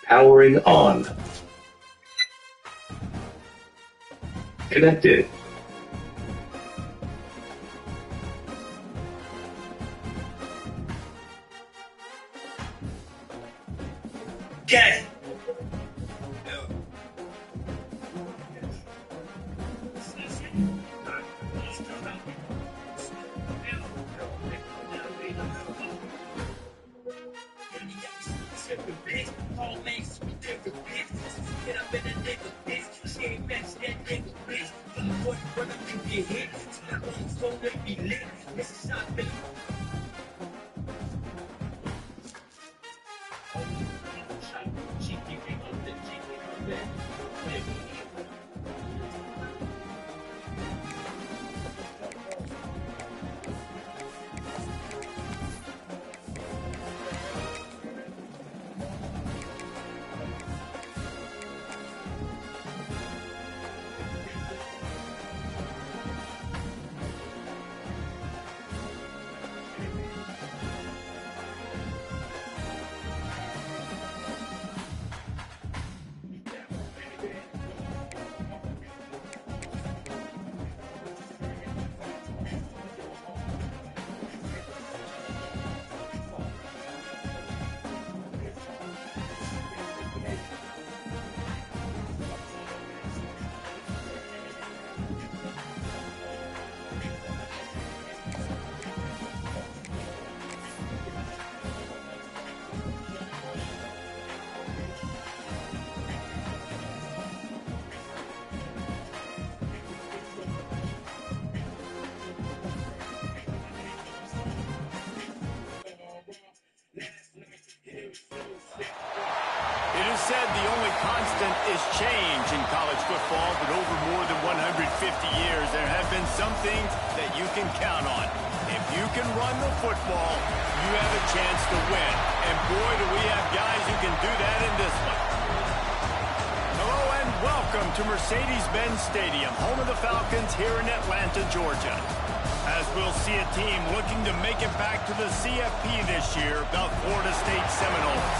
Powering on. Connected. Get it! It is said the only constant is change in college football, but over more than 150 years, there have been some things that you can count on. If you can run the football, you have a chance to win. And boy, do we have guys who can do that in this one. Hello and welcome to Mercedes-Benz Stadium, home of the Falcons here in Atlanta, Georgia. As we'll see a team looking to make it back to the CFP this year, the Florida State Seminoles,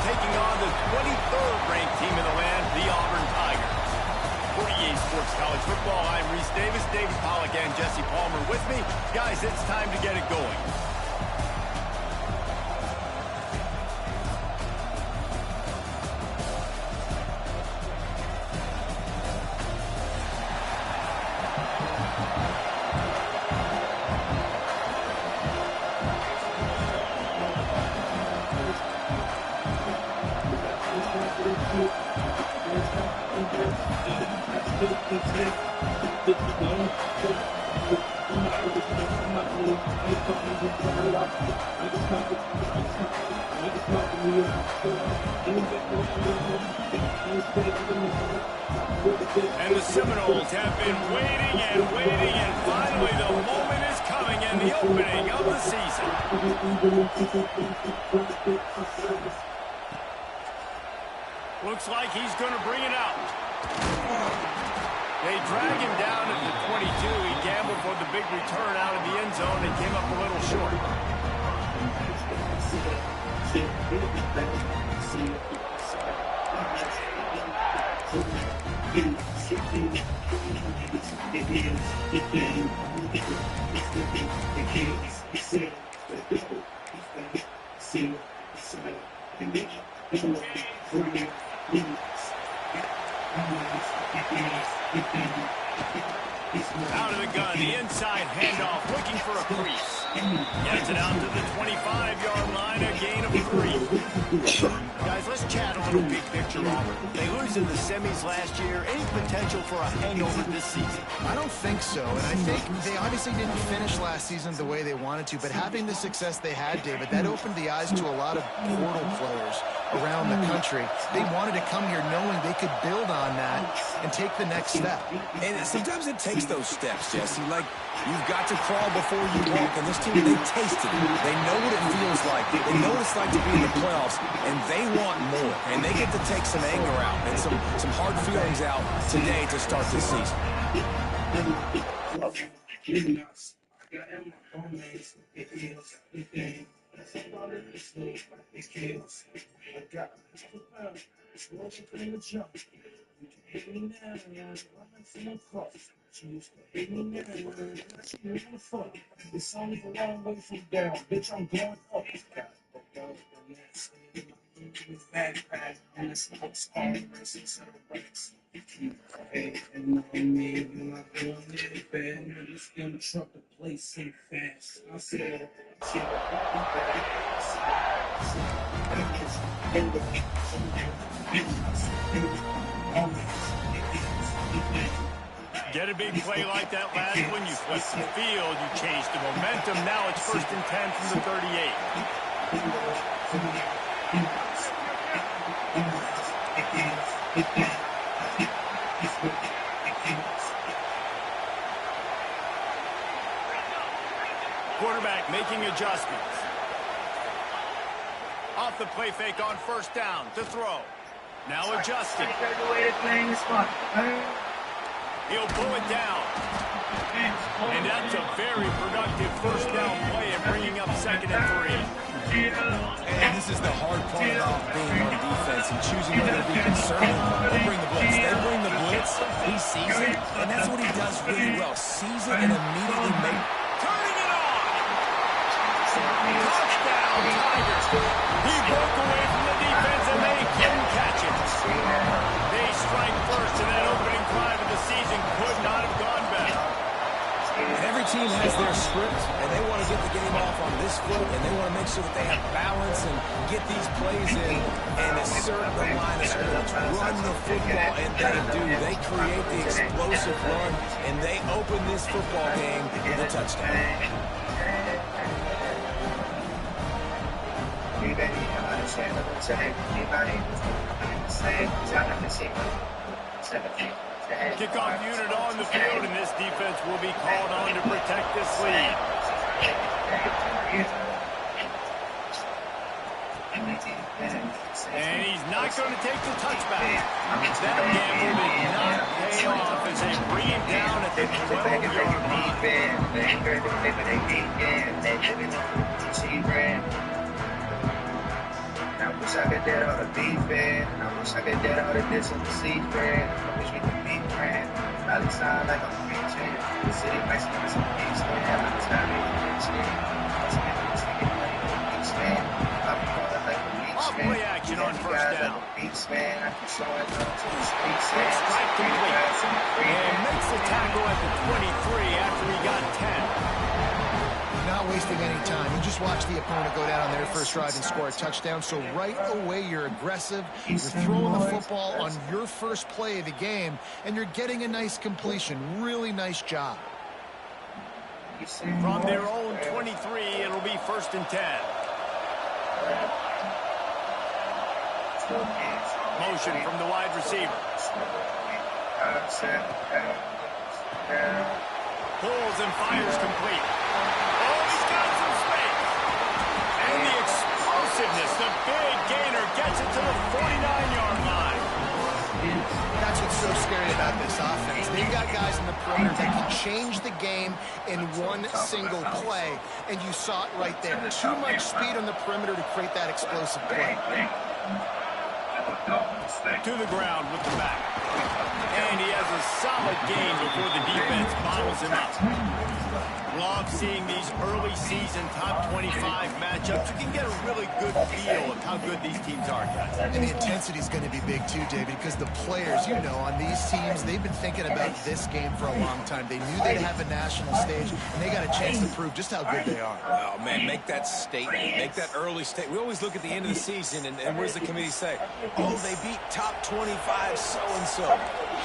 taking on the 23rd ranked team in the land, the Auburn Tigers. 48 Sports College Football, I'm Reese Davis, David Pollack and Jesse Palmer with me. Guys, it's time to get it going. And the Seminoles have been waiting, and finally the moment is coming in the opening of the season. Looks like he's going to bring it out. They drag him down at the 22. He gambled for the big return out of the end zone and came up a little short. Out of the gun, the inside handoff, looking for a crease. Gets it out to the 25-yard line, a gain of 3. Guys, let's chat a little big picture, Robert. They lose in the semis last year. Any potential for a hangover this season? I don't think so, and I think they obviously didn't finish last season the way they wanted to, but having the success they had, David, that opened the eyes to a lot of portal players around the country. They wanted to come here knowing they could build on that and take the next step. And sometimes it takes those steps, Jesse. Like, you've got to crawl before you walk, and this team, they tasted it. They know what it feels like. They know what it's like to be in the playoffs, and they want more. And they get to take some anger out and some hard feelings out today to start this season. It's only a long way from down. Bitch, I'm going up. Backpack and the smokes all the rest of the rest. Hey, and on me, you're not doing it bad. You're just gonna truck the place so fast. I said, Get a big play like that last one, you flip the field, you change the momentum. Now it's 1st and 10 from the 38. Quarterback making adjustments. Off the play fake on 1st down to throw. Now adjusting. He'll pull it down. And that's a very productive 1st down play and bringing up 2nd and 3. And this is the hard part about being on defense and choosing whether to be conservative or bring the blitz. They bring the blitz, he sees it, and that's what he does really well. Sees it and immediately makes it. Turning it on! Touchdown, Tigers! He broke away from the defense and they couldn't catch it. They strike first and that opening drive of the season could not have gone better. And every team has their script, and they want to get the game off on this foot, and they want to make sure that they have balance and get these plays in and assert the line of scrimmage. Run the football, and they do. They create the explosive run, and they open this football game with a touchdown. Kickoff unit on the field, and this defense will be called on to protect this lead. And he's not going to take the touchback. That gamble did not pay off as they bring him down at the 12-yard line. I wish I could get all the beef in. I wish I could get all the dish on the seed bread. I wish we could be friends. Probably sound like I'm preaching. The city might see some peace, but I'm not telling you it's me. Off play action on 1st down. Strike complete. And makes the tackle at the 23 after he got 10. Not wasting any time. You just watch the opponent go down on their first drive and score a touchdown. So right away, you're aggressive. You're throwing the football on your first play of the game, and you're getting a nice completion. Really nice job. From their own 23, it'll be 1st and 10. Motion from the wide receiver. Pulls and fires complete. Oh, he's got some space. And the explosiveness, the big gainer gets it to the 49-yard line. That's what's so scary about this offense. They've got guys in the perimeter that can change the game in one single play, and you saw it right there. Too much speed on the perimeter to create that explosive play. To the ground with the back. And he has a solid game before the defense bottles him up. Love seeing these early season top 25 matchups. You can get a really good feel of how good these teams are, guys. And the intensity is going to be big too, David, because the players, you know, on these teams, they've been thinking about this game for a long time. They knew they'd have a national stage, and they got a chance to prove just how good they are. Oh, man, make that statement. Make that early statement. We always look at the end of the season, and what does the committee say? Oh, they beat top 25 so-and-so.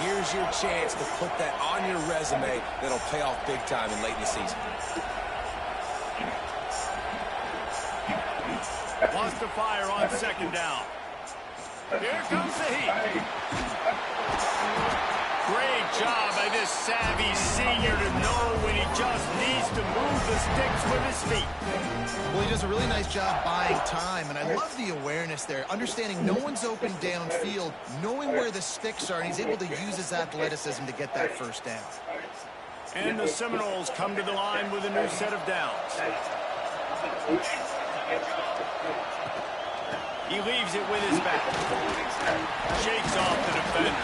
Here's your chance to put that on your resume that'll pay off big time in late in the season. Wants to fire on 2nd down. Here comes the heat. Great job by this savvy senior to know when he just needs to move the sticks with his feet. Well, he does a really nice job buying time, and I love the awareness there, understanding no one's open downfield, knowing where the sticks are, and he's able to use his athleticism to get that 1st down. And the Seminoles come to the line with a new set of downs. He leaves it with his back. Shakes off the defender.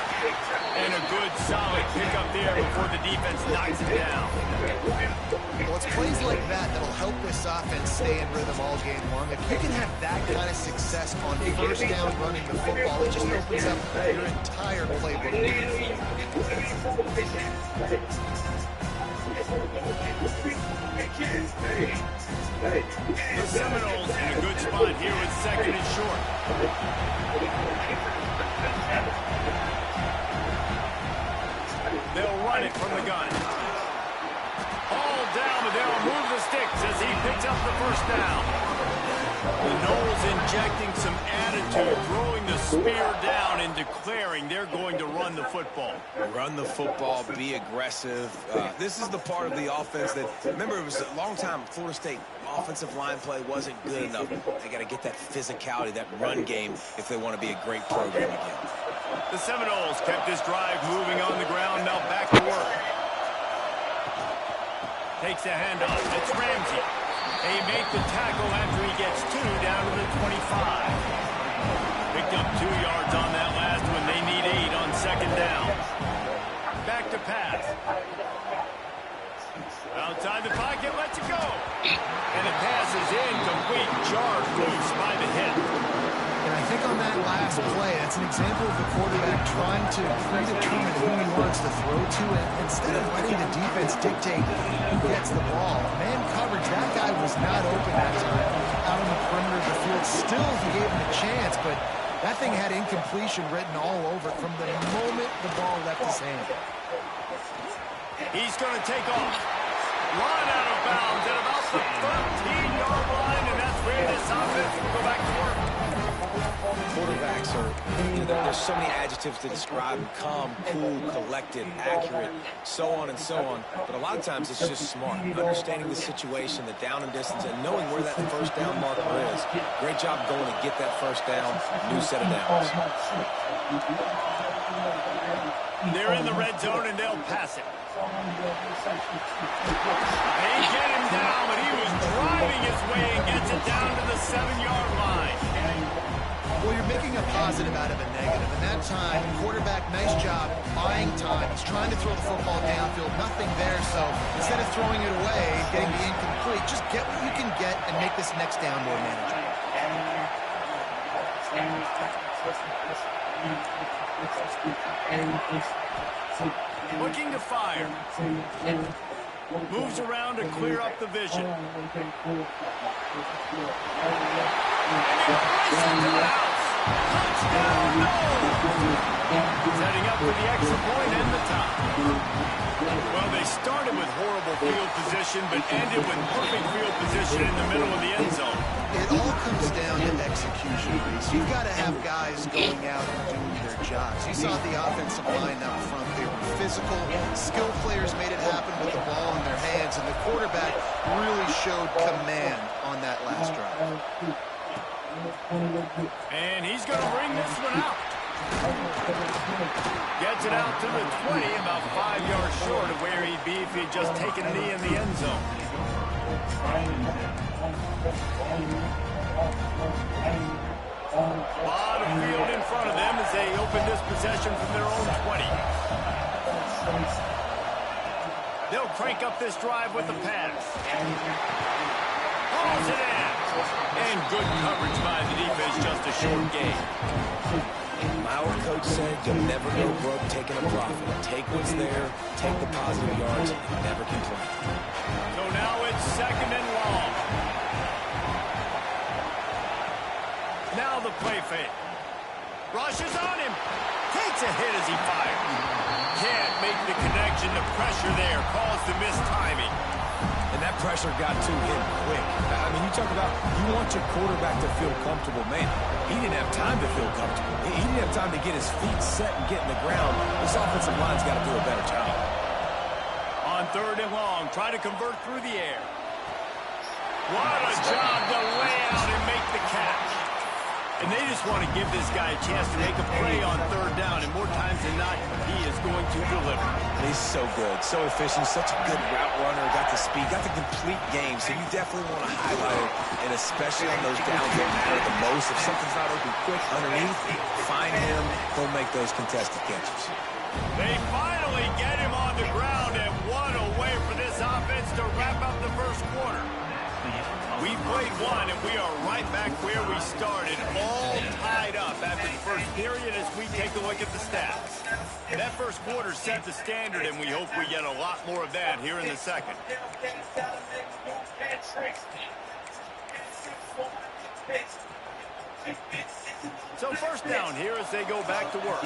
And a good, solid pickup there before the defense knocks it down. Well, it's plays like that that'll help this offense stay in rhythm all game long. If you can have that kind of success on first down running the football, it just opens up your entire playbook. The Seminoles in a good spot here with second and short. They'll run it from the gun. All down, but they'll remove the sticks as he picks up the first down. The Noles injecting some attitude, throwing the spear down and declaring they're going to run the football. Run the football, be aggressive. This is the part of the offense that, remember, it was a long time Florida State offensive line play wasn't good enough. They got to get that physicality, that run game, if they want to be a great program again. The Seminoles kept this drive moving on the ground, now back to work. Takes a handoff. It's Ramsey. They make the tackle after he gets 2 down to the 25. Picked up 2 yards on that last one. They need 8 on second down. Back to pass. Outside the pocket, lets it go. And the pass is incomplete. Jarred loose by the hip. And I think on that last play, that's an example of the quarterback trying to predetermine who he wants to throw to, and instead of letting the defense dictate who gets the ball. Man coverage, that guy was not open that time out on the perimeter of the field. Still, he gave him a chance, but that thing had incompletion written all over it from the moment the ball left his hand. He's going to take off. Run out of bounds at about the 13-yard line, and that's where this offense will go back to work. Quarterbacks are, there's so many adjectives to describe them: calm, cool, collected, accurate, so on and so on. But a lot of times it's just smart, understanding the situation, the down and distance, and knowing where that first down marker is. Great job going to get that first down, new set of downs. They're in the red zone, and they'll pass it. They get him down, but he was driving his way and gets it down to the 7-yard line. Well, you're making a positive out of a negative, and that time, quarterback, nice job, buying time. He's trying to throw the football downfield, nothing there, so instead of throwing it away, getting the incomplete, just get what you can get and make this next down more manageable. Looking to fire. Moves around to clear up the vision. And touchdown, setting up for the extra point and the tie. Well, they started with horrible field position, but ended with perfect field position in the middle of the end zone. It all comes down to execution, Reese. You've got to have guys going out and doing their jobs. You saw the offensive line up front. They were physical. Skill players made it happen with the ball in their hands, and the quarterback really showed command on that last drive. And he's going to bring this one out. Gets it out to the 20, about 5 yards short of where he'd be if he'd just taken a knee in the end zone. A lot of field in front of them as they open this possession from their own 20. They'll crank up this drive with the pass. Hauls it in. And good coverage by the defense, just a short gain. My old coach said you'll never go broke taking a profit. Take what's there, take the positive yards, and never complain. So now it's second and long. Now the play fake. Rushes on him. Takes a hit as he fires. Can't make the connection. The pressure there caused the missed timing. And that pressure got to him quick. I mean, you talk about you want your quarterback to feel comfortable. Man, he didn't have time to feel comfortable. He didn't have time to get his feet set and get in the ground. This offensive line's got to do a better job. On third and long, try to convert through the air. What a job to lay out and make the catch. And they just want to give this guy a chance to make a play on third down, and more times than not, he is going to deliver. He's so good, so efficient, such a good route runner, got the speed, got the complete game, so you definitely want to highlight it, and especially on those downs that matter the most. If something's not open quick underneath, find him, he'll make those contested catches. They finally get him on the ground, and what a way for this offense to wrap up the first quarter. We played one, and we are right back where we started, all tied up after the first period as we take a look at the stats. That first quarter set the standard, and we hope we get a lot more of that here in the second. So first down here as they go back to work.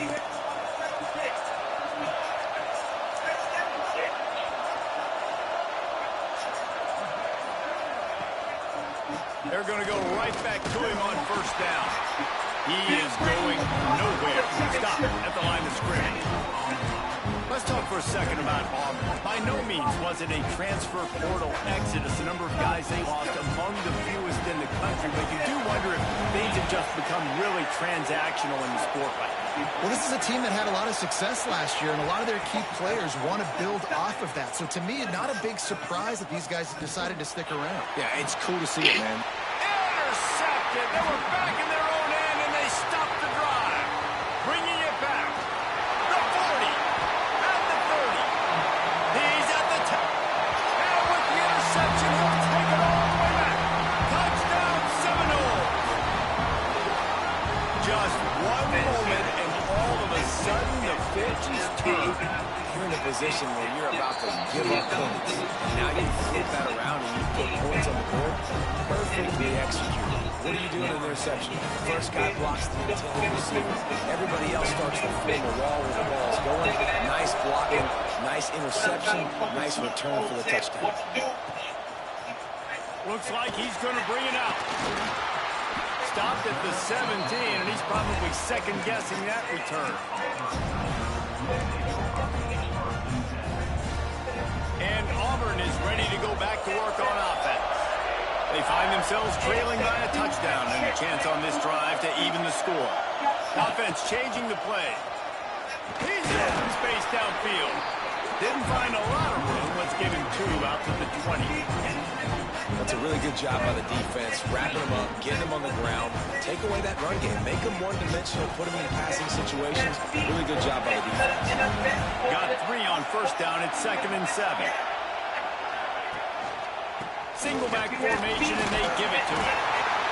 They're going to go right back to him on first down. He is going nowhere. Stop at the line of scrimmage. Let's talk for a second about Auburn. By no means was it a transfer portal exodus. The number of guys they lost among the fewest in the country, but you do wonder if things have just become really transactional in the sport right now. Well, this is a team that had a lot of success last year, and a lot of their key players want to build off of that. So to me, not a big surprise that these guys have decided to stick around. Yeah, it's cool to see it, man. Intercepted. They were back in their own end, and they stopped the drive. Bringing it back. The 40. At the 30. He's at the 10. And with the interception, he'll take it all the way back. Touchdown, Seminoles. Just one moment, and all of a sudden, the pitch is turned. You're in a position where you're about to give up points. And now you flip that around and you put points on the board. Perfectly executed. What are you doing in interception? First guy blocks the intended receiver. Everybody else starts to form a wall where the ball's going. Nice blocking, nice interception, nice return for the touchdown. Looks like he's going to bring it out. Stopped at the 17, and he's probably second-guessing that return. And Auburn is ready to go back to work on offense. They find themselves trailing by a touchdown and a chance on this drive to even the score. Offense changing the play. He's in open space downfield. Didn't find a lot of room. Let's give him 2 out to the 20. That's a really good job by the defense, wrapping them up, getting them on the ground, take away that run game, make them one-dimensional, put them in passing situations. Really good job by the defense. Got 3 on first down. It's 2nd and 7. Single back formation, and they give it to him.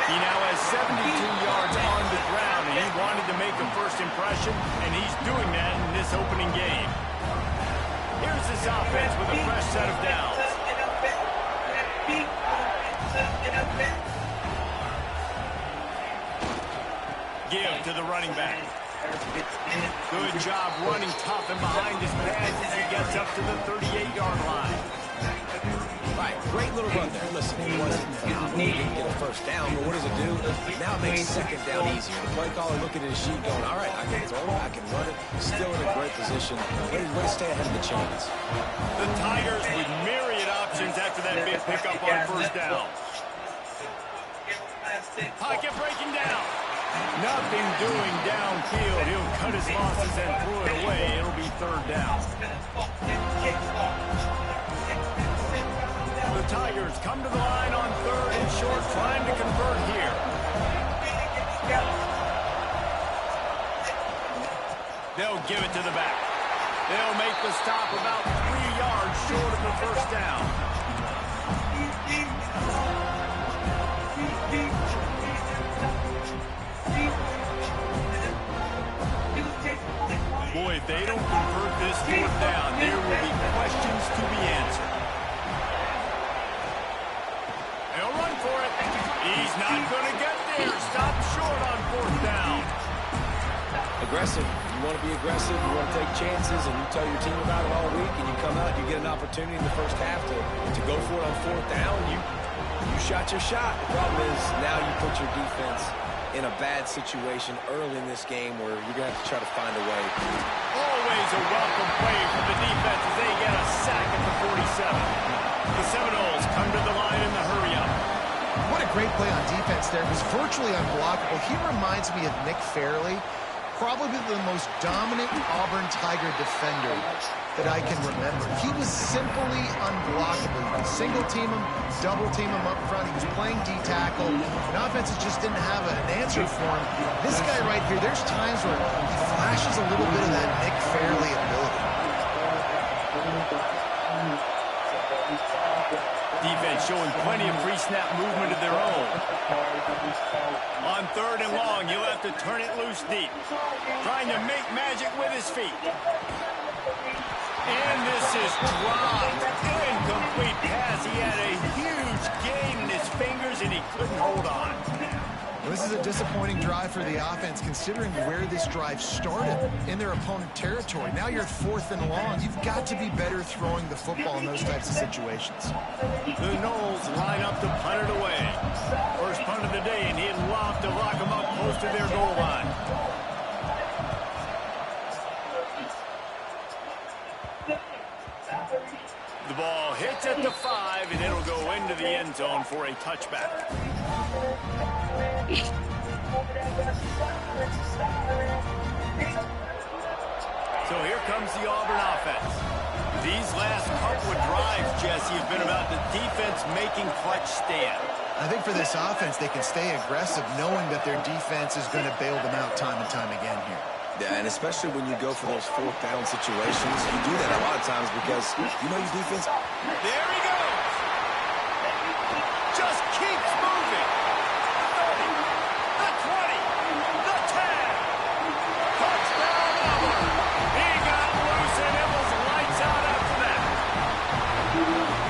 He now has 72 yards on the ground, and he wanted to make a first impression, and he's doing that in this opening game. Here's this offense with a fresh set of downs. Give to the running back. Good job running tough and behind his pads as he gets up to the 38-yard line. Right, great little run there. Listen, it wasn't phenomenal. He didn't get a first down, but what does it do? Now it makes second down easier. The play caller looking at his sheet going, all right, I can throw it, I can run it. Still in a great position. Way to stay ahead of the chains. The Tigers with myriad options after that big pickup on first down. Pocket breaking down. Nothing doing downfield. He'll cut his losses and throw it away. It'll be 3rd down. The Tigers come to the line on 3rd and short, trying to convert here. They'll give it to the back. They'll make the stop about 3 yards short of the first down. Boy, if they don't convert this 4th down, there will be questions to be answered. They'll run for it. He's not going to get there. Stop short on 4th down. Aggressive. You want to be aggressive. You want to take chances, and you tell your team about it all week, and you come out, you get an opportunity in the first half to go for it on 4th down. You shot your shot. The problem is now you put your defense in a bad situation early in this game where you're going to have to try to find a way. Always a welcome play from the defense as they get a sack at the 47. The Seminoles come to the line in the hurry-up. What a great play on defense there. It was virtually unblockable. He reminds me of Nick Fairley, probably the most dominant Auburn Tiger defender that I can remember. He was simply unblockable. You could single team him, double team him up front. He was playing D-tackle, and offenses just didn't have an answer for him. This guy right here, there's times where he flashes a little bit of that Nick Fairley ability. Defense showing plenty of pre-snap movement of their own. On 3rd and long, you'll have to turn it loose deep. Trying to make magic with his feet. And this is dropped. Incomplete pass. He had a huge gain in his fingers, and he couldn't hold on. Well, this is a disappointing drive for the offense, considering where this drive started in their opponent territory. Now you're 4th and long. You've got to be better throwing the football in those types of situations. The Noles line up to punt it away. First punt of the day, and he'd love to lock them up close to their goal line. The ball hits at the 5, and it'll go into the end zone for a touchback. So here comes the Auburn offense. These last couple of drives, Jesse, have been about the defense making clutch stand. I think for this offense, they can stay aggressive knowing that their defense is going to bail them out time and time again here. Yeah, and especially when you go for those 4th down situations, you do that a lot of times because you know your defense. There he goes. Just keeps moving. The 30, the 20, the 10. Touchdown, Auburn. He got loose, and it was lights out after that.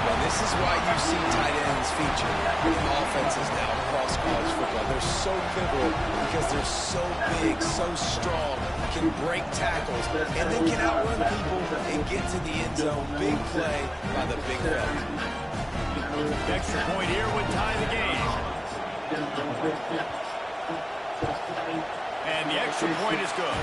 Well, this is why you see tight ends featured in offenses now across college football. They're so pivotal because they're so big, so strong, can break tackles, and they can outrun people and get to the end zone. Big play by the big fella. Extra point here would tie the game. And the extra point is good.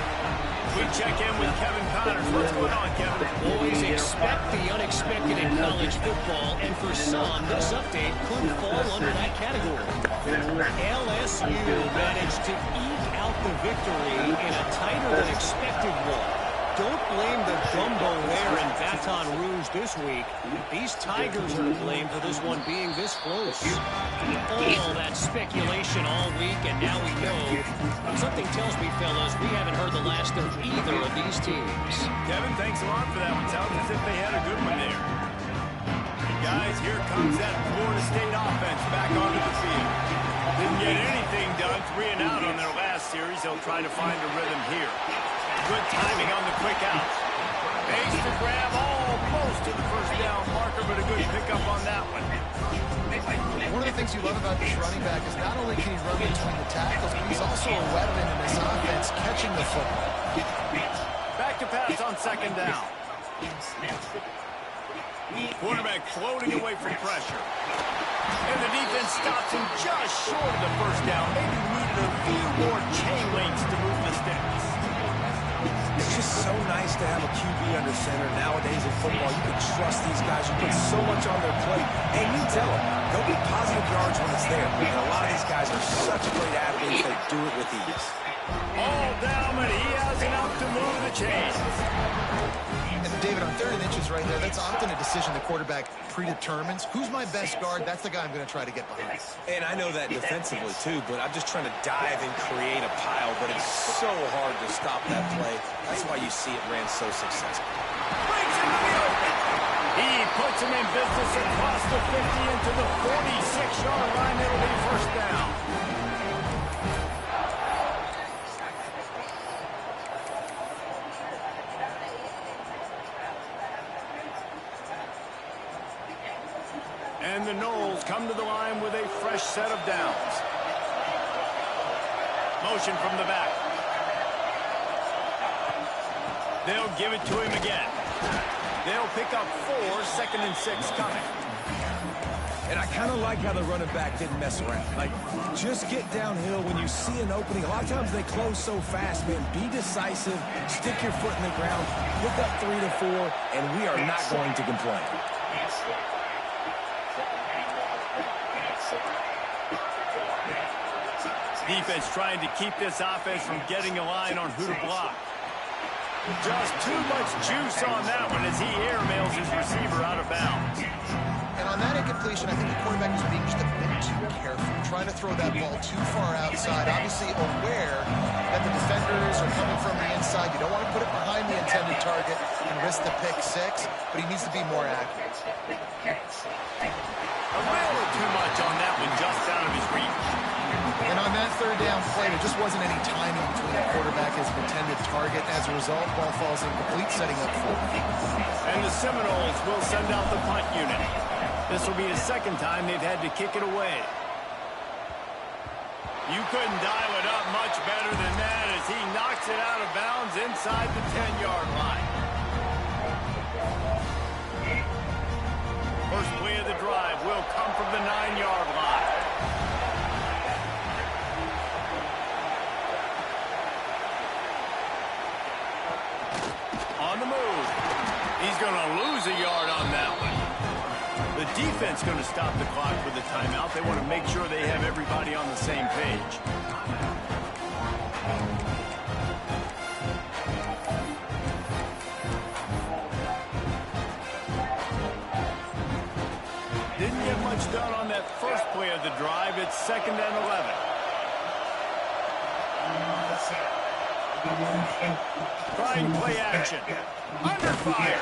We check in with Kevin Connors. What's going on, Kevin? Always expect the unexpected in college football, and for some, this update could fall under that category. LSU managed to eke out the victory in a tighter than expected one. Don't blame the gumbo there in Baton Rouge this week. These Tigers are to blame for this one being this close. All that speculation all week, and now we know. Something tells me, fellas, we haven't heard the last of either of these teams. Kevin, thanks a lot for that one. Sounds as if they had a good one there. Guys, here comes that Florida State offense back onto the field. Didn't get anything done, 3 and out on their last series. They'll try to find a rhythm here. Good timing on the quick out. Makes the grab almost to the first down marker, but a good pickup on that one. One of the things you love about this running back is not only can he run between the tackles, but he's also a weapon in this offense catching the football. Back to pass on 2nd down. Quarterback floating away from pressure. And the defense stops him just short of the first down. Maybe needed a few more chain links to move the sticks. It's just so nice to have a QB under center. Nowadays in football, you can trust these guys. You put so much on their plate. And you tell them, they'll get positive yards when it's there. And a lot of these guys are such great athletes, they do it with ease. All down, but he has enough to move the chains. And David, on 3rd and inches right there, that's often a decision the quarterback predetermines. Who's my best guard? That's the guy I'm going to try to get behind. And I know that defensively, too, but I'm just trying to dive and create a pile, but it's so hard to stop that play. That's why you see it ran so successful. Breaks into the open. He puts him in business across the 50 into the 46-yard line. It'll be first down. And the Noles come to the line with a fresh set of downs. Motion from the back. They'll give it to him again. They'll pick up 4, 2nd and 6 coming. And I kind of like how the running back didn't mess around. Like, just get downhill when you see an opening. A lot of times they close so fast, man. Be decisive, stick your foot in the ground, pick up 3 to 4, and we are not going to complain. Defense trying to keep this offense from getting a line on who to block. Just too much juice on that one as he airmails his receiver out of bounds. And on that incompletion, I think the quarterback was being just a bit too careful, trying to throw that ball too far outside, obviously aware that the defenders are coming from the inside. You don't want to put it behind the intended target and risk the pick six, but he needs to be more accurate. A little too much on that one, just out of his reach. And on that third down play, there just wasn't any timing between the quarterback and his intended target. As a result, ball falls incomplete, setting up fourth. And the Seminoles will send out the punt unit. This will be the second time they've had to kick it away. You couldn't dial it up much better than that as he knocks it out of bounds inside the 10-yard line. First play of the drive will come from the 9-yard line. On the move. He's going to lose a yard on that one. The defense going to stop the clock with a timeout. They want to make sure they have everybody on the same page. Didn't get much done on that first play of the drive. It's 2nd and 11. Trying play action. Under fire.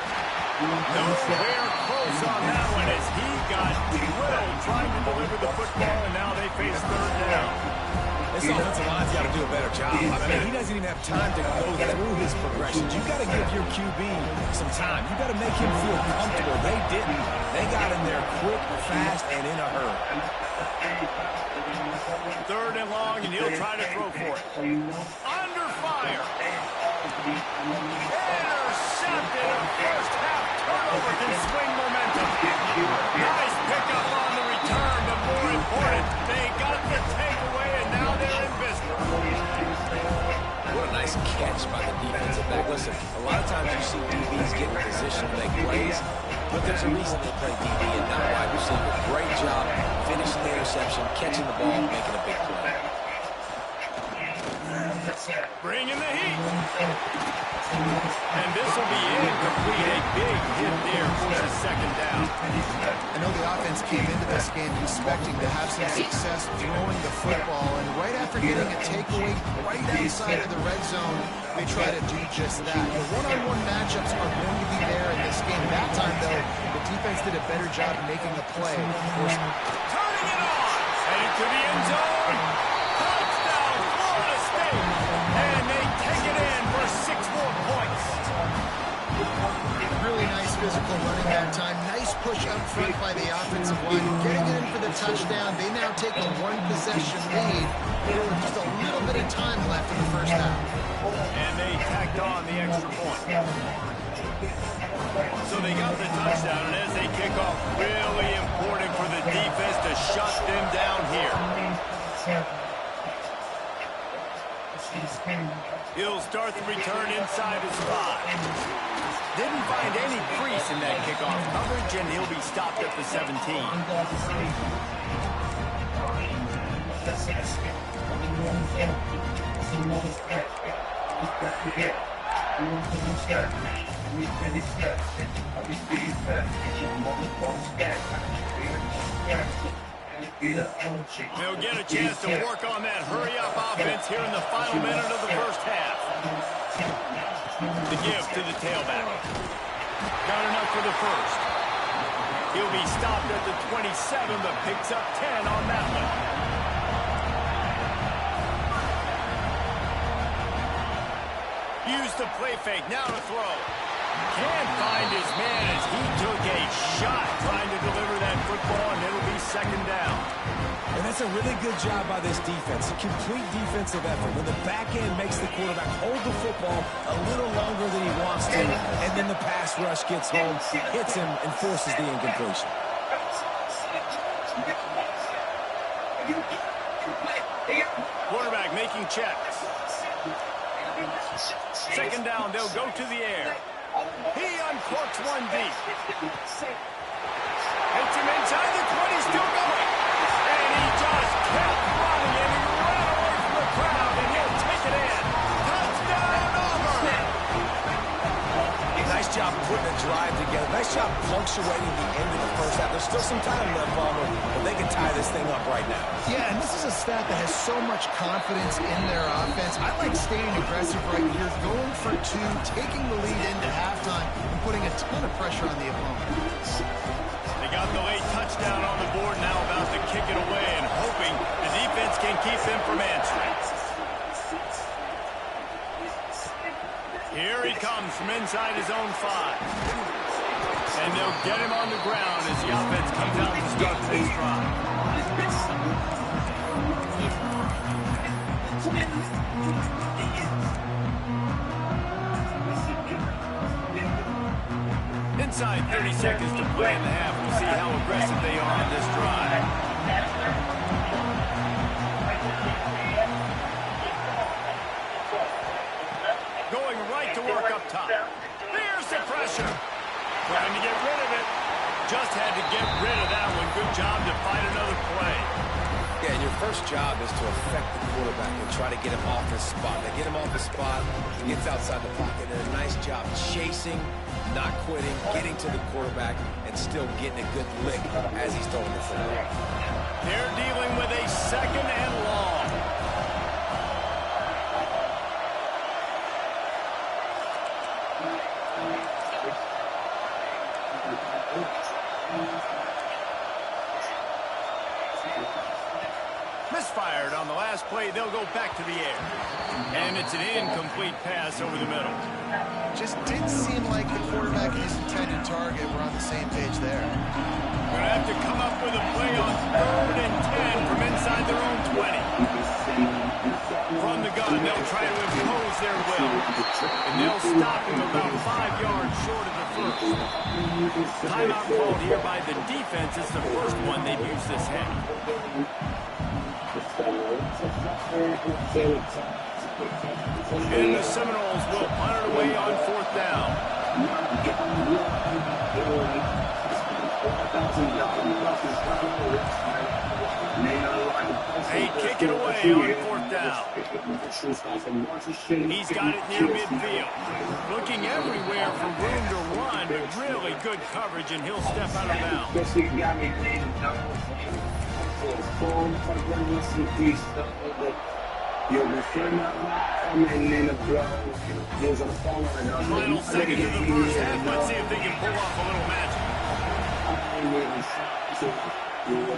Nowhere close on that one as he got drilled trying to deliver the football, and now they face third down. This offensive line's got to do a better job. I mean, he doesn't even have time to go through his progressions. You've got to give your QB some time. You've got to make him feel comfortable. They didn't. They got in there quick, fast, and in a hurry. 3rd and long, and he'll try to throw for it. Under fire. Intercepted. A first half turnover can swing momentum. Nice pickup on the return, but more important, they got the takeaway, and now they're in business. What a nice catch by the defensive back. Listen, a lot of times you see DBs get in position to make plays, but there's a reason they play DB and not wide receiver. Great job finishing the interception, catching the ball, and making a big play. Bringing the heat. And this will be incomplete. A big hit there for the 2nd down. I know the offense came into this game expecting to have some success throwing the football, and right after getting a takeaway right outside of the red zone, they try to do just that. The one-on-one matchups are going to be there in this game. That time, though, the defense did a better job making a play. Turning it on. Headed to the end zone. Touchdown, Florida State. And they take it in for 6 more points. Really nice physical running that time. Nice push up front by the offensive line. Getting it in for the touchdown. They now take a 1-possession lead. With just a little bit of time left in the first half. And they tacked on the extra point. So they got the touchdown, and as they kick off, really important for the defense to shut them down here. He'll start the return inside his 5. Didn't find any crease in that kickoff coverage, and he'll be stopped at the 17. They'll get a chance to work on that hurry-up offense here in the final minute of the first half. The give to the tailback. Got enough for the first. He'll be stopped at the 27, but picks up 10 on that one. Use the play fake, now to throw. Can't find his man as he took a shot trying to deliver that football, and it'll be 2nd down. And that's a really good job by this defense. A complete defensive effort. When the back end makes the quarterback hold the football a little longer than he wants to, and then the pass rush gets home, hits him, and forces the incompletion. Quarterback making checks. 2nd down, they'll go to the air. He uncorks one deep. Hits him inside the 20, still going. And he just kept running, and he ran away punctuating the end of the first half. There's still some time left, Palmer, but they can tie this thing up right now. Yeah, and this is a staff that has so much confidence in their offense. I like staying aggressive right here, going for two, taking the lead into halftime, and putting a ton of pressure on the opponent. They got the late touchdown on the board, now about to kick it away and hoping the defense can keep them from answering. Here he comes from inside his own 5. And they'll get him on the ground as the offense comes out to start this drive. Inside 30 seconds to play in the half. We'll see how aggressive they are on this drive. Going right to work up top. There's the pressure. Trying to get rid of it. Just had to get rid of that one. Good job to find another play. Yeah, and your first job is to affect the quarterback and try to get him off his spot. They get him off his spot, he gets outside the pocket, and a nice job chasing, not quitting, getting to the quarterback, and still getting a good lick as he's throwing the football. They're dealing with a 2nd and long. Misfired on the last play. They'll go back to the air. And it's an incomplete pass over the middle. Just didn't seem like the quarterback and his intended target were on the same page there. Going to have to come up with a play on 3rd and 10 from inside their own 20. From the gun, they'll try to impose their will. And they'll stop him about 5 yards short of the first. Timeout called here by the defense. It's the first one they've used this half. And the Seminoles will punt it away on 4th down. They kick it away on 4th down. He's got it near midfield. Looking everywhere for room to run, but really good coverage, and he'll step out of bounds. Final seconds of the first half. Let's see if they can pull off a little magic.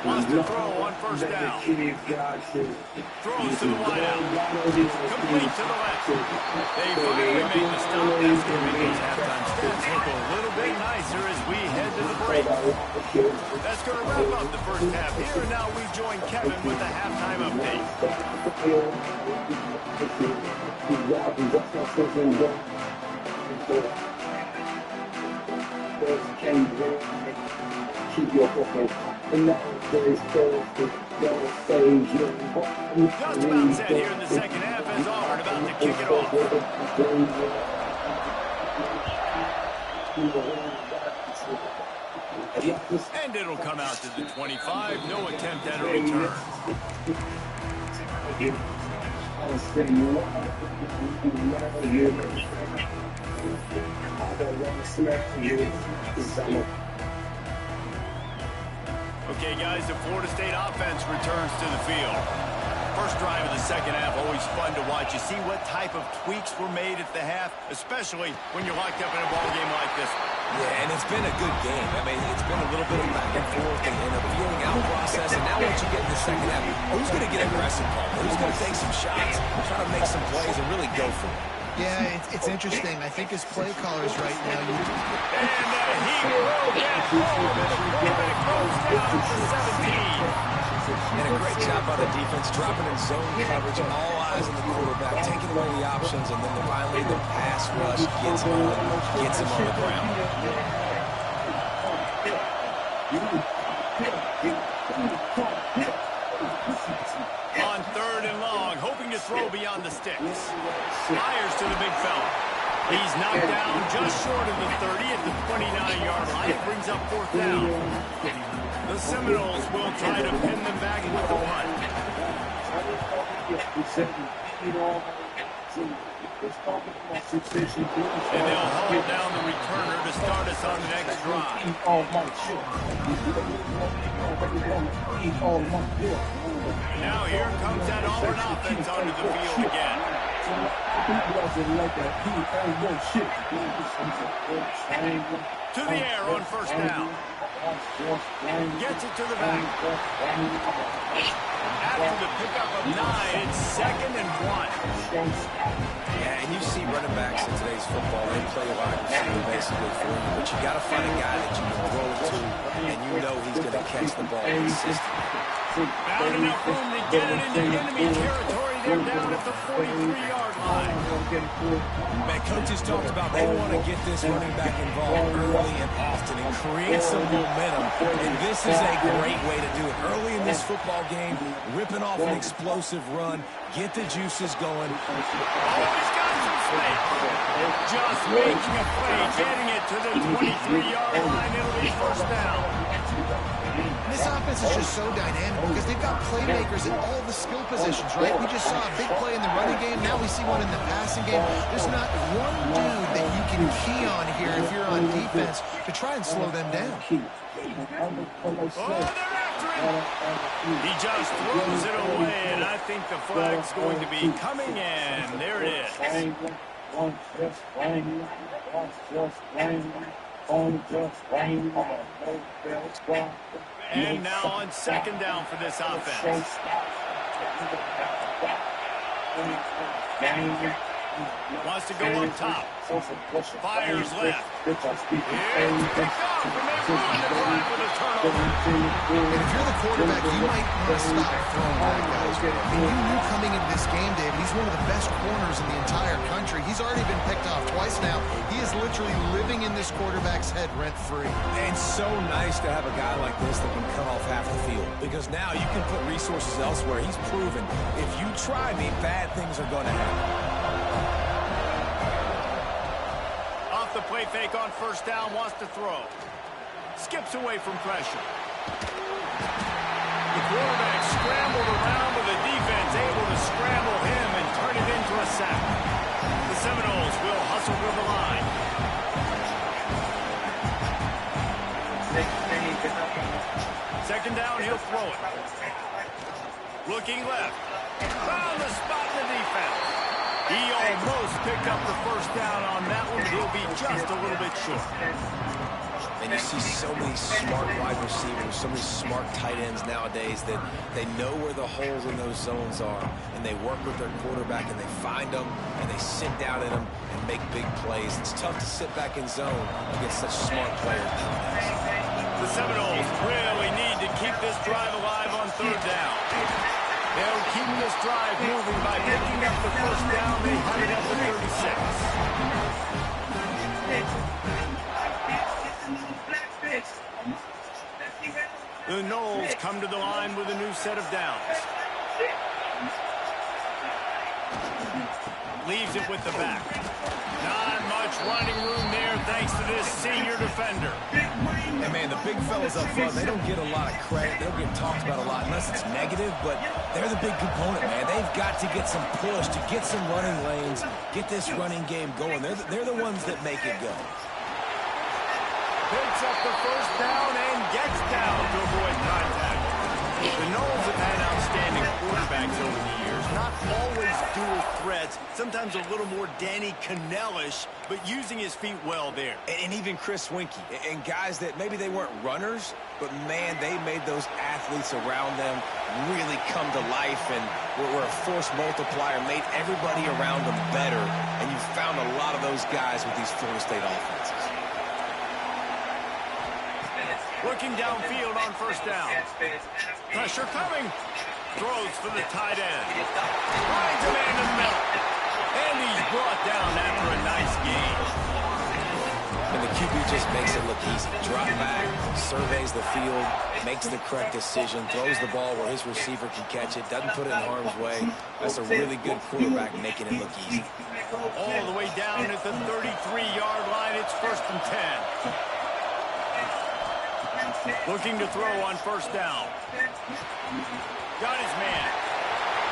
Wants to throw on 1st down. Throws to the wideout. Complete to the left. They finally made the stop. That's going to make those halftime stats look a little bit nicer as we head to the break. That's going to wrap up the first half here. And now we join Kevin with the halftime update. Keep your focus. And that is Just about set here in the second half as Auburn about to kick it off. And it'll come out to the 25. No attempt at a return. Okay, guys, the Florida State offense returns to the field. First drive of the second half, always fun to watch. You see what type of tweaks were made at the half, especially when you're locked up in a ball game like this. Yeah, and it's been a good game. I mean, it's been a little bit of back and forth and a feeling out process. And now once you get in the second half, who's going to get aggressive, Paul? Who's going to take some shots, try to make some plays, and really go for it? Yeah, it's interesting. I think his play callers right now. And he will get home, and the quarterback goes down for 17. And a great job by the defense, dropping in zone coverage, all eyes on the quarterback, taking away the options, and then finally the pass rush gets him on the ground. On 3rd and long, hoping to throw beyond the sticks. Fires to the big fella. He's knocked down just short of the 30 at the 29-yard line. It brings up 4th down. The Seminoles will try to pin them back with the punt. And they'll hold down the returner to start us on the next drive. Now here comes that Auburn offense onto the field again. To the air on first down. Gets it to the back. After the pickup of 9, it's 2nd and 1. Yeah, and you see running backs in today's football, they play a wide receiver basically for you, but you got to find a guy that you can throw it to, and you know he's going to catch the ball consistently. Found enough room to get it into enemy territory. They're down at the 43-yard line. Man, coaches talked about they want to get this running back involved early and often and create some momentum, and this is a great way to do it. Early in this football game, ripping off an explosive run, get the juices going. Oh, he's got some space. Just making a play, getting it to the 23-yard line. It'll be first down. This offense is just so dynamic because they've got playmakers in all the skill positions, right? We just saw a big play in the running game. Now we see one in the passing game. There's not one dude that you can key on here if you're on defense to try and slow them down. Oh, they're after him. He just throws it away, and I think the flag's going to be coming in. There it is. And now on 2nd down for this offense. Wants to go up top. Fires left. Here's picked off, and they ruin the drive with a turnover. And if you're the quarterback, you might want to stop throwing that, guys. I mean, you knew coming into this game, David, he's one of the best corners in the entire country. He's already been picked off twice now. He is literally living in this quarterback's head rent-free. It's so nice to have a guy like this that can cut off half the field, because now you can put resources elsewhere. He's proven if you try me, bad things are going to happen. Off the play fake on first down, wants to throw. Skips away from pressure. The quarterback scrambled around with the defense, able to scramble him and turn it into a sack. The Seminoles will hustle to the line. Second down, he'll throw it. Looking left. Found the spot in the defense. He almost picked up the first down on that one. He'll be just a little bit short. And you see so many smart wide receivers, so many smart tight ends nowadays that they know where the holes in those zones are, and they work with their quarterback, and they find them, and they sit down in them and make big plays. It's tough to sit back in zone against such smart players nowadays. The Seminoles really need to keep this drive alive on third down. They'll keep this drive moving by picking up the first down. They have it at the 36. The Noles come to the line with a new set of downs. Leaves it with the back. Not much running room there thanks to this senior defender. And man, the big fellas up front, they don't get a lot of credit. They don't get talked about a lot unless it's negative, but they're the big component, man. They've got to get some push, to get some running lanes, get this running game going. They're the ones that make it go. Picks up the first down and gets down to avoid contact. The Noles have had outstanding quarterbacks over the years. Not always dual threats. Sometimes a little more Danny Cannell-ish, but using his feet well there. And even Chris Winkie. And guys that maybe they weren't runners, but man, they made those athletes around them really come to life and were a force multiplier, made everybody around them better. And you found a lot of those guys with these Florida State offenses. Looking downfield on first down. Pressure coming. Throws for the tight end. Finds a man in the middle. And he's brought down after a nice gain. And the QB just makes it look easy. Drop back, surveys the field, makes the correct decision, throws the ball where his receiver can catch it, doesn't put it in harm's way. That's a really good quarterback making it look easy. All the way down at the 33-yard line. It's 1st and 10. Looking to throw on first down. Got his man.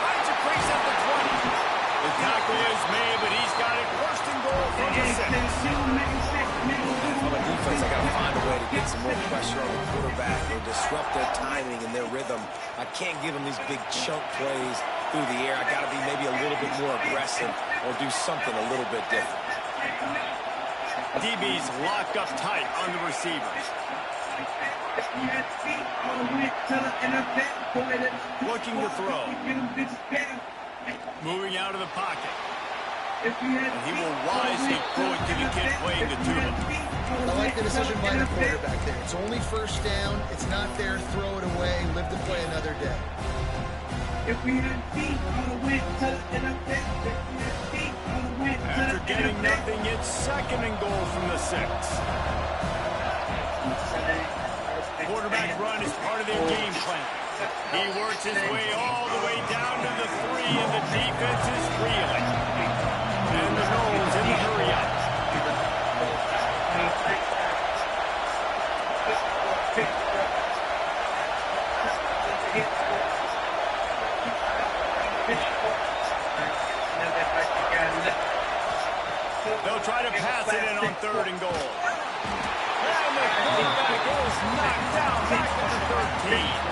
Finds a crease at the 20. The tackle is made, but he's got to 6. From a defense, I got to find a way to get some more pressure on the quarterback or disrupt their timing and their rhythm. I can't give them these big chunk plays through the air. I got to be maybe a little bit more aggressive or do something a little bit different. DB's locked up tight on the receivers. Looking to throw. Moving out of the pocket. And he will wisely throw it to the kid playing the tuba. I like the decision by the quarterback there. It's only first down. It's not there. Throw it away. Live to play another day. After getting nothing, it's 2nd and goal from the 6. Quarterback run is part of their game plan. He works his way all the way down to the 3, and the defense is reeling. And the Noles in the hurry-up. They'll try to pass it in on 3rd and goal. And the quarterback is knocked down back to the 13.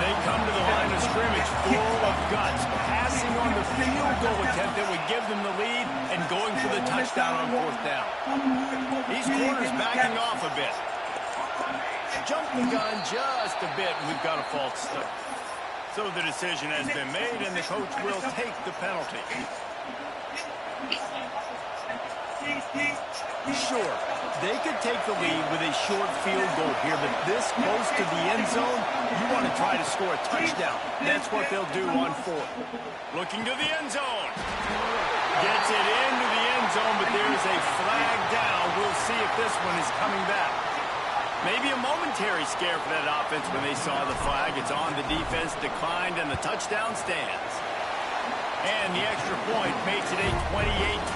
They come to the line of scrimmage full of guts, passing on the field goal attempt that would give them the lead and going for the touchdown on 4th down. These corners backing off a bit. Jump the gun just a bit, and we've got a false start. So the decision has been made, and the coach will take the penalty. Sure, they could take the lead with a short field goal here, but this close to the end zone, you want to try to score a touchdown. That's what they'll do on 4th. Looking to the end zone. Gets it into the end zone, but there's a flag down. We'll see if this one is coming back. Maybe a momentary scare for that offense when they saw the flag. It's on, the defense declined, and the touchdown stands. And the extra point makes it a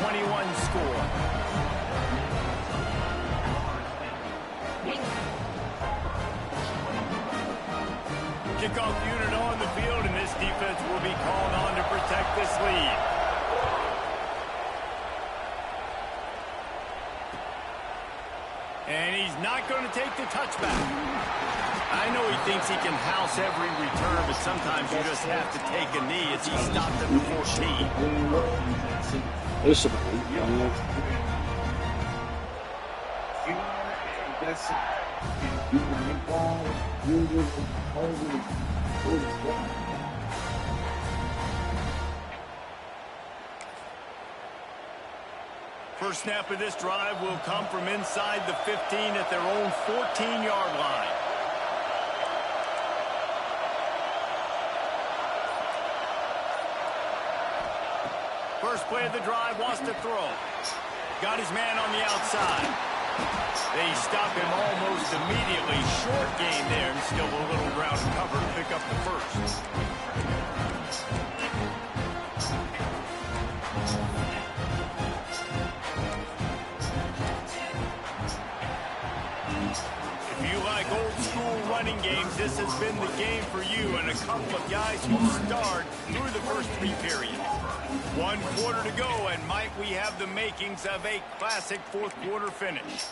28-21 score. Kickoff unit on the field, and this defense will be called on to protect this lead. And he's not going to take the touchback. I know he thinks he can house every return, but sometimes you just have to take a knee as he stopped at the 14. First snap of this drive will come from inside the 15 at their own 14-yard line. First play of the drive, wants to throw. Got his man on the outside. They stop him almost immediately. Short gain there, and still a little ground cover to pick up the first. If you like old-school running games, this has been the game for you, and a couple of guys who starred through the first 3 periods. 1 quarter to go, and might we have the makings of a classic 4th quarter finish.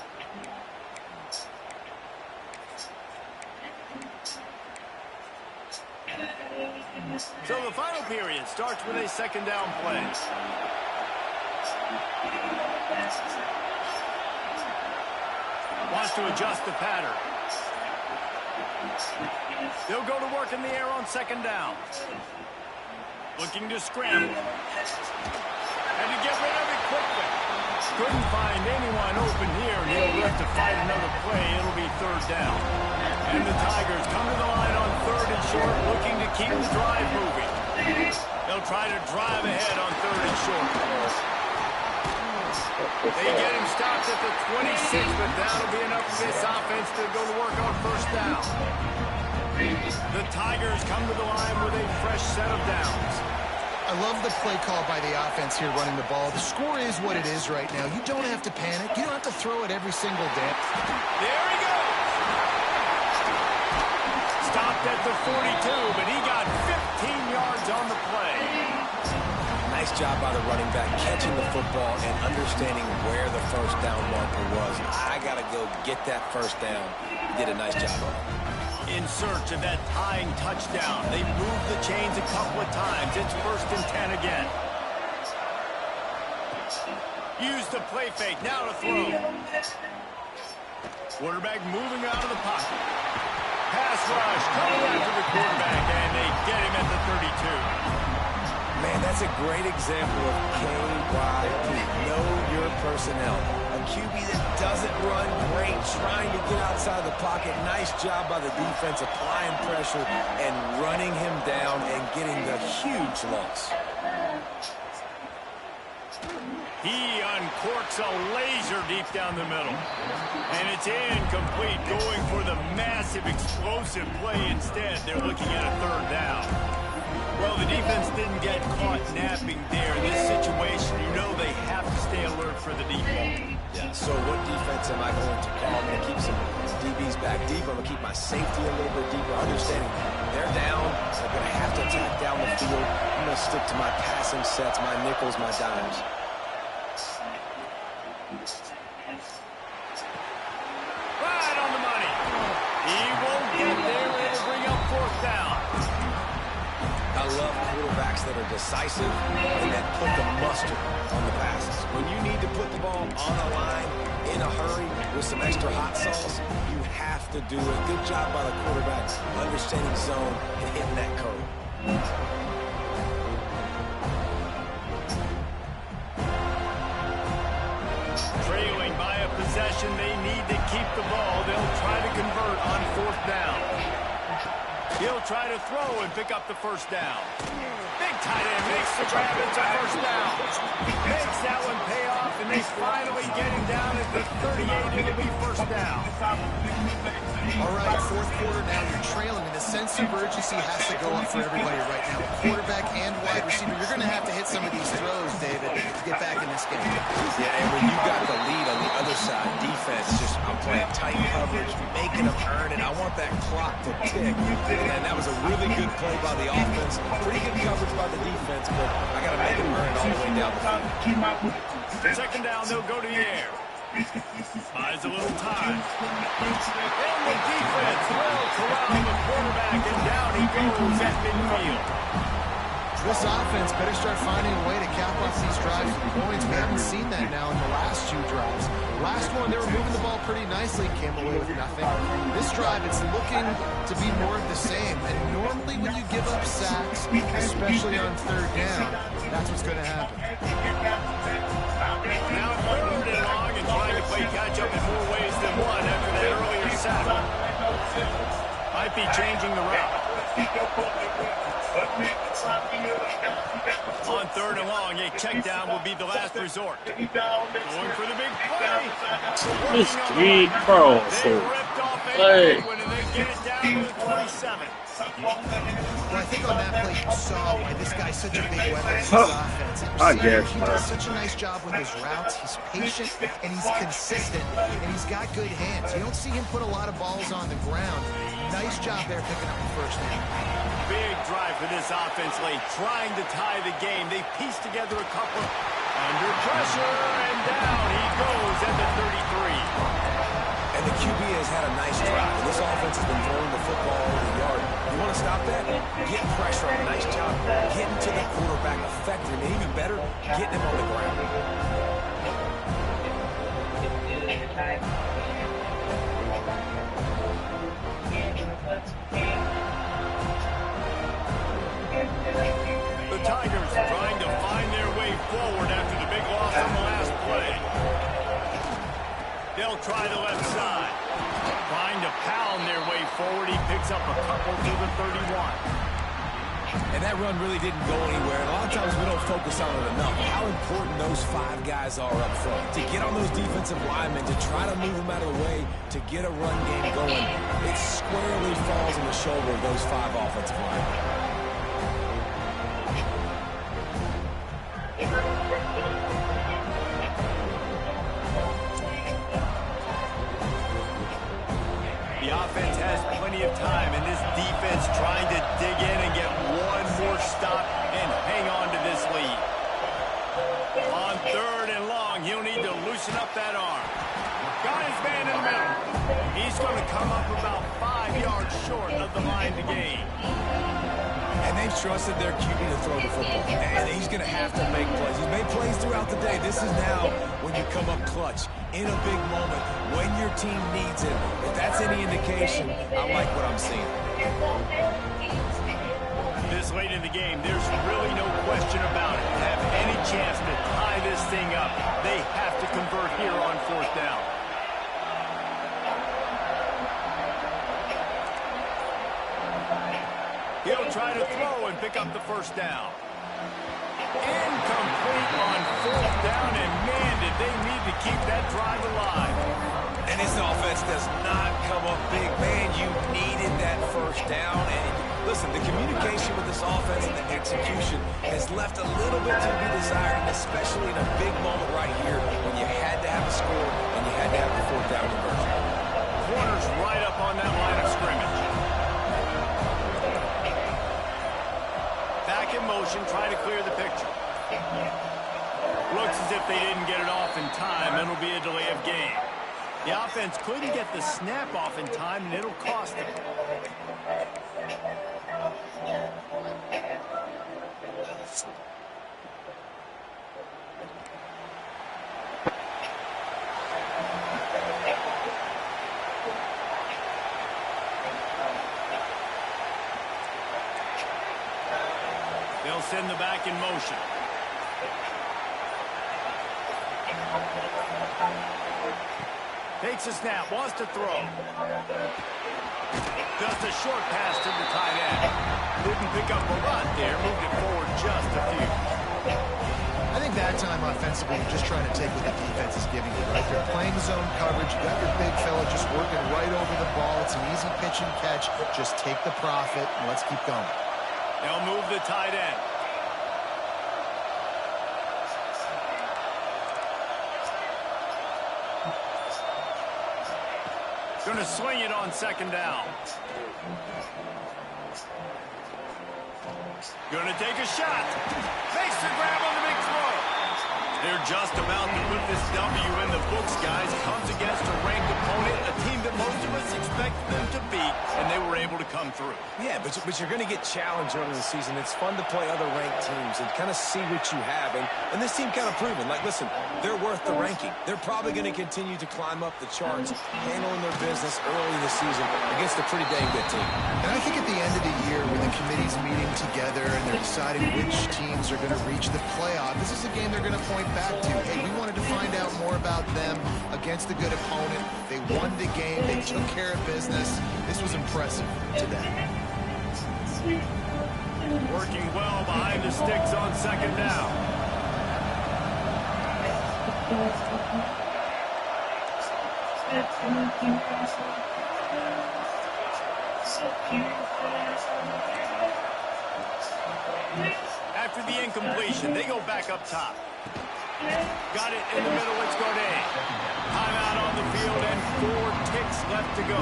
So the final period starts with a 2nd down play. Wants to adjust the pattern. They'll go to work in the air on 2nd down. Looking to scramble. And to get rid of it quickly. Couldn't find anyone open here, and he'll live to fight another play. It'll be 3rd down. And the Tigers come to the line on 3rd and short, looking to keep the drive moving. They'll try to drive ahead on 3rd and short. They get him stopped at the 26, but that'll be enough for this offense to go to work on 1st down. The Tigers come to the line with a fresh set of downs. I love the play call by the offense here running the ball. The score is what it is right now. You don't have to panic. You don't have to throw it every single day. There he goes. Stopped at the 42, but he got 15 yards on the play. Nice job by the running back, catching the football and understanding where the first down marker was. I got to go get that first down. He did a nice job of it. In search of that tying touchdown. They moved the chains a couple of times. It's 1st and 10 again. Use the play fake. Now to throw. Quarterback moving out of the pocket. Pass rush coming after the quarterback, and they get him at the 32. Man, that's a great example of KYP. Know your personnel. A QB that doesn't run great, trying to get outside the pocket. Nice job by the defense applying pressure and running him down and getting the huge loss. He uncorks a laser deep down the middle. And it's incomplete, going for the massive explosive play instead. They're looking at a 3rd down. Well, the defense didn't get caught napping there. In this situation, you know they have to stay alert for the deep ball. Yeah, so what defense am I going to call? I'm going to keep some DBs back deep. I'm going to keep my safety a little bit deeper, understanding they're down. They're going to have to attack down the field. I'm going to stick to my passing sets, my nickels, my dimes. Right on the money. He won't get there. It'll bring up 4th down. I love quarterbacks that are decisive and that put the mustard on the passes. When you need to put the ball on the line in a hurry with some extra hot sauce, you have to do it. Good job by the quarterback understanding zone and hitting that curve. Trailing by a possession, they need to keep the ball. They'll try to convert on 4th down. He'll try to throw and pick up the 1st down. Big tight end makes the grab. It's a 1st down. Makes that one pay off, and they finally get him down at the 38. It'll be 1st down. All right, 4th quarter now. You're trailing, and the sense of urgency has to go up for everybody right now. Quarterback and wide receiver. You're going to have to hit some of these throws, David, to get back in this game. Yeah, and when you got the lead on the other side, defense just, I'm playing tight coverage, making them earn it. I want that clock to tick. And that was a really good play by the offense. Pretty good coverage by the defense, but I got to make them earn it all the way down the field. 2nd down, they'll go to the air. Buys a little time. And the defense will corral the quarterback, and down he goes at midfield. This offense better start finding a way to cap off these drives with points. We haven't seen that now in the last 2 drives. Last one, they were moving the ball pretty nicely, came away with nothing. This drive, it's looking to be more of the same. And normally when you give up sacks, especially on 3rd down, that's what's going to happen. Now 3rd and long, and trying to play catch-up in more ways than one after that earlier sack. Might be changing the route. On 3rd and long, a check down will be the last resort. Going for the big play. This street, bro. They ripped off a Hey. big one, and they get it down to the 27. Well, I think on that play you saw why this guy's such a big weapon in this offense. I guess, He man. does such a nice job with his routes. He's patient, and he's consistent, and he's got good hands. You don't see him put a lot of balls on the ground. Nice job there picking up the 1st down. Big drive for this offense late, trying to tie the game. They pieced together a couple under pressure, and down he goes at the 33. And the QB has had a nice drive. And this offense has been throwing the football over the yard. You want to stop that? Get pressure on a nice job. Getting to the quarterback effectively. And even better, getting him on the ground. The Tigers trying to find their way forward after the big loss on the last play. They'll try the left side. Trying to pound their way forward. He picks up a couple to the 31. And that run really didn't go anywhere. And a lot of times we don't focus on it enough. How important those 5 guys are up front. To get on those defensive linemen, to try to move them out of the way, to get a run game going, it squarely falls on the shoulder of those 5 offensive linemen. The offense has plenty of time, and this defense trying to dig in and get one more stop and hang on to this lead. able to come up about 5 yards short of the line to gain. And they've trusted their QB to throw the football. And he's going to have to make plays. He's made plays throughout the day. This is now when you come up clutch in a big moment when your team needs it. If that's any indication, I like what I'm seeing. This late in the game, there's really no question about it. To have any chance to tie this thing up, they have to convert here on 4th down. He'll try to throw and pick up the 1st down. Incomplete on 4th down, and man, did they need to keep that drive alive. And this offense does not come up big. Man, you needed that 1st down. And listen, the communication with this offense and the execution has left a little bit to be desired, and especially in a big moment right here when you had to have a score and you had to have the 4th down conversion. Corner's right up on that line of scrimmage. Back in motion, try to clear the picture. Looks as if they didn't get it off in time. It'll be a delay of game. The offense couldn't get the snap off in time, and it'll cost them. They'll send the back in motion. Takes a snap, wants to throw. Just a short pass to the tight end. Didn't pick up a lot there, moved it forward just a few. I think that time offensively, you're just trying to take what the defense is giving you, right? They're playing zone coverage. You got your big fella just working right over the ball. It's an easy pitch and catch. Just take the profit, and let's keep going. They'll move the tight end. Going to swing it on 2nd down. Going to take a shot. Makes the grab on the big throw. They're just about to put this W in the books, guys. Comes against a ranked opponent, a team that most of us expected them to beat, and they were able to come through. Yeah, but you're going to get challenged early in the season. It's fun to play other ranked teams and kind of see what you have. And this team kind of proven, like, listen, they're worth the ranking. They're probably going to continue to climb up the charts, handling their business early in the season against a pretty dang good team. And I think at the end of the year, when the committee's meeting together and they're deciding which teams are going to reach the playoff, this is a game they're going to point back to. Hey, we wanted to find out more about them against a good opponent. They won the game. They took care of business. This was impressive today. Working well behind the sticks on 2nd down. After the incompletion, they go back up top. Got it in the middle, it's Godet. Timeout on the field and 4 ticks left to go.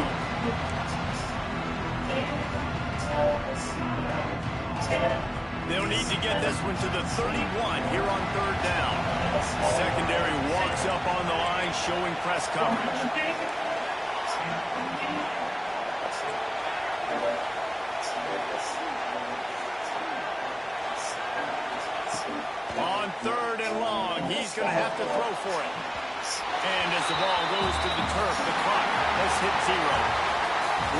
They'll need to get this one to the 31 here on 3rd down. Secondary walks up on the line, showing press coverage. On 3rd and long, he's going to have to throw for it. And as the ball goes to the turf, the clock has hit 0.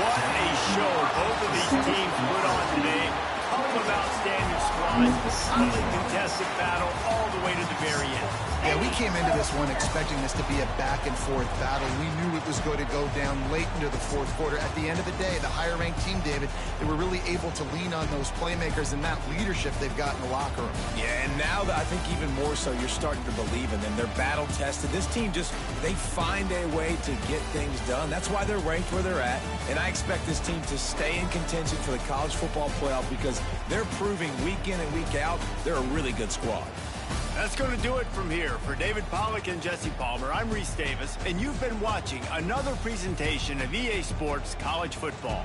What a show both of these teams put on today. Couple of outstanding squads, highly contested battle all the way to the very end. Yeah, we came into this one expecting this to be a back-and-forth battle. We knew it was going to go down late into the 4th quarter. At the end of the day, the higher-ranked team, David, they were really able to lean on those playmakers and that leadership they've got in the locker room. Yeah, and now I think even more so, you're starting to believe in them. They're battle-tested. This team they find a way to get things done. That's why they're ranked where they're at. And I expect this team to stay in contention for the college football playoff because they're proving week in and week out they're a really good squad. That's going to do it from here. For David Pollack and Jesse Palmer, I'm Reese Davis, and you've been watching another presentation of EA Sports College Football.